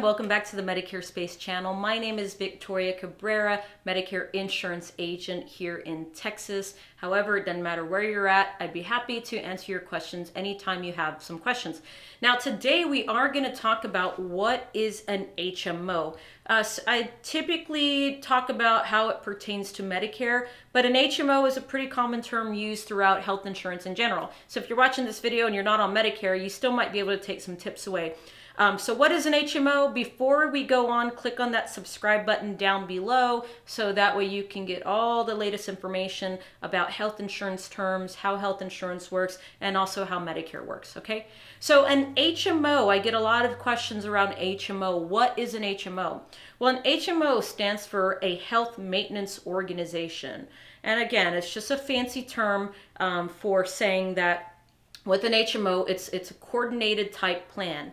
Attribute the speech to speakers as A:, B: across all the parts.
A: everyone, welcome back to the Medicare Space channel. My name is Victoria Cabrera, Medicare Insurance agent here in Texas. However, it doesn't matter where you're at, I'd be happy to answer your questions anytime you have some questions. Now today we are going to talk about what is an HMO. So I typically talk about how it pertains to Medicare, but an HMO is a pretty common term used throughout health insurance in general. So if you're watching this video and you're not on Medicare, you still might be able to take some tips away. So what is an HMO? Before we go on, click on that subscribe button down below so that way you can get all the latest information about health insurance terms, how health insurance works, and also how Medicare works, okay? So an HMO, I get a lot of questions around HMO. What is an HMO? Well, an HMO stands for a health maintenance organization. And again, it's just a fancy term for saying that with an HMO, it's a coordinated type plan.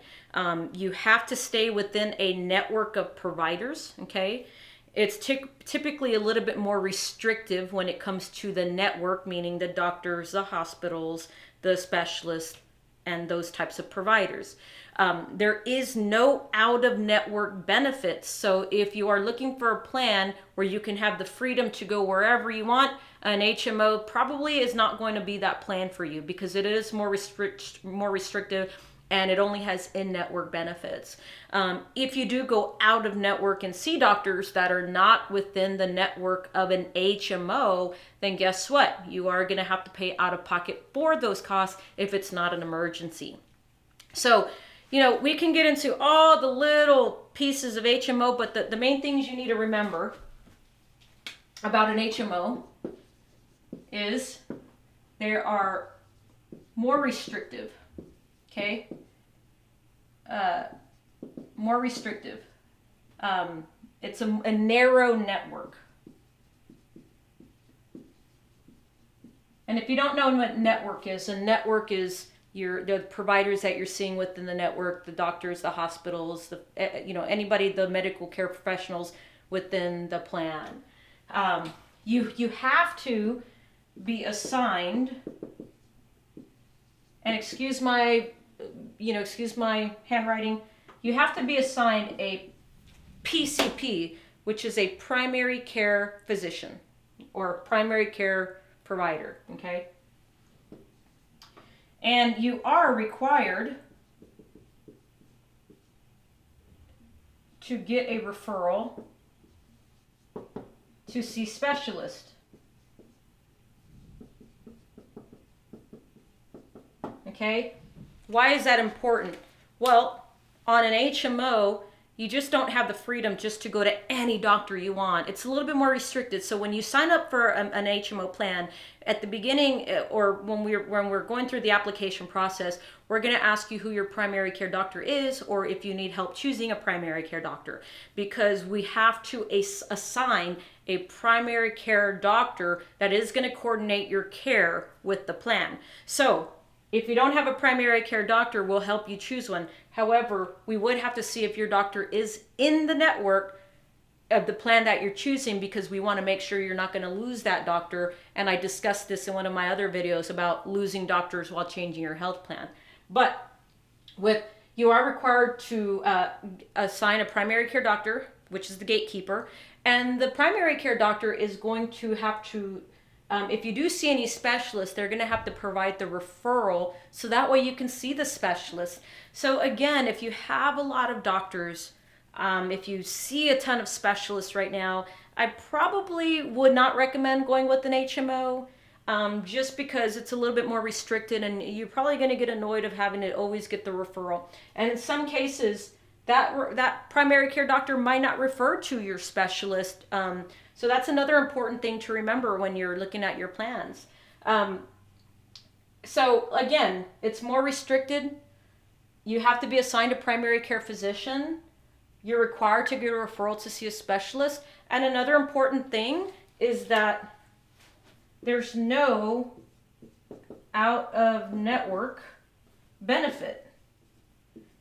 A: You have to stay within a network of providers, okay? It's typically a little bit more restrictive when it comes to the network, meaning the doctors, the hospitals, the specialists, and those types of providers. There is no out-of-network benefits. So if you are looking for a plan where you can have the freedom to go wherever you want, an HMO probably is not going to be that plan for you because it is more restrictive and it only has in-network benefits. If you do go out of network and see doctors that are not within the network of an HMO, then guess what? You are gonna have to pay out of pocket for those costs if it's not an emergency. So, you know, we can get into all the little pieces of HMO, but the main things you need to remember about an HMO is they are more restrictive, okay? More restrictive. It's a narrow network. And if you don't know what network is, a network is the providers that you're seeing within the network, the doctors, the hospitals, anybody, the medical care professionals within the plan. You have to be assigned, and excuse my handwriting, you have to be assigned a PCP, which is a primary care physician or primary care provider, okay? And you are required to get a referral to see specialist. Okay? Why is that important? Well, on an HMO, you just don't have the freedom just to go to any doctor you want. It's a little bit more restricted. So when you sign up for an HMO plan, at the beginning or when we're going through the application process, we're going to ask you who your primary care doctor is or if you need help choosing a primary care doctor, because we have to assign a primary care doctor that is going to coordinate your care with the plan. So if you don't have a primary care doctor, we'll help you choose one. However, we would have to see if your doctor is in the network of the plan that you're choosing, because we want to make sure you're not going to lose that doctor. And I discussed this in one of my other videos about losing doctors while changing your health plan. But you are required to assign a primary care doctor, which is the gatekeeper. And the primary care doctor is going to have to if you do see any specialists, they're going to have to provide the referral so that way you can see the specialist. So again, if you have a lot of doctors, if you see a ton of specialists right now, I probably would not recommend going with an HMO just because it's a little bit more restricted and you're probably going to get annoyed of having to always get the referral. And in some cases, that primary care doctor might not refer to your specialist. So that's another important thing to remember when you're looking at your plans. So again, it's more restricted. You have to be assigned a primary care physician. You're required to get a referral to see a specialist. And another important thing is that there's no out-of-network benefit.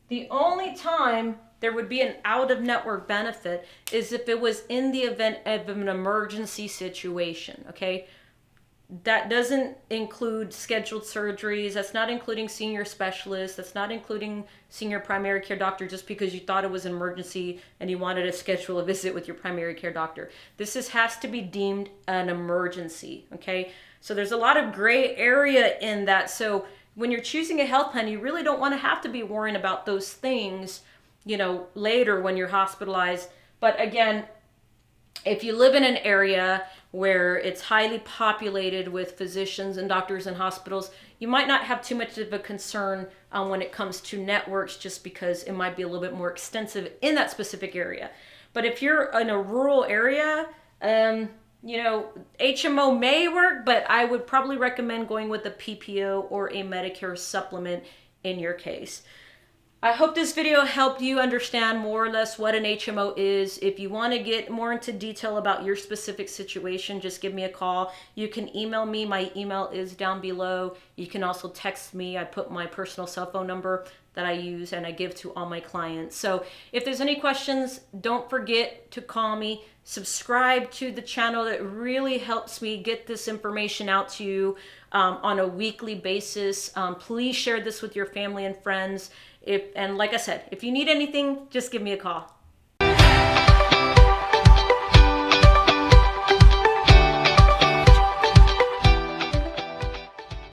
A: The only time there would be an out-of-network benefit is if it was in the event of an emergency situation, okay? That doesn't include scheduled surgeries. That's not including seeing your specialist. That's not including seeing your primary care doctor just because you thought it was an emergency and you wanted to schedule a visit with your primary care doctor. Has to be deemed an emergency, okay? So there's a lot of gray area in that. So when you're choosing a health plan, you really don't want to have to be worrying about those things, later when you're hospitalized. But again, if you live in an area where it's highly populated with physicians and doctors and hospitals, you might not have too much of a concern when it comes to networks, just because it might be a little bit more extensive in that specific area. But if you're in a rural area, HMO may work, but I would probably recommend going with a PPO or a Medicare supplement in your case. I hope this video helped you understand more or less what an HMO is. If you want to get more into detail about your specific situation, just give me a call. You can email me. My email is down below. You can also text me. I put my personal cell phone number that I use and I give to all my clients. So if there's any questions, don't forget to call me. Subscribe to the channel. That really helps me get this information out to you on a weekly basis. Please share this with your family and friends. And like I said, if you need anything, just give me a call.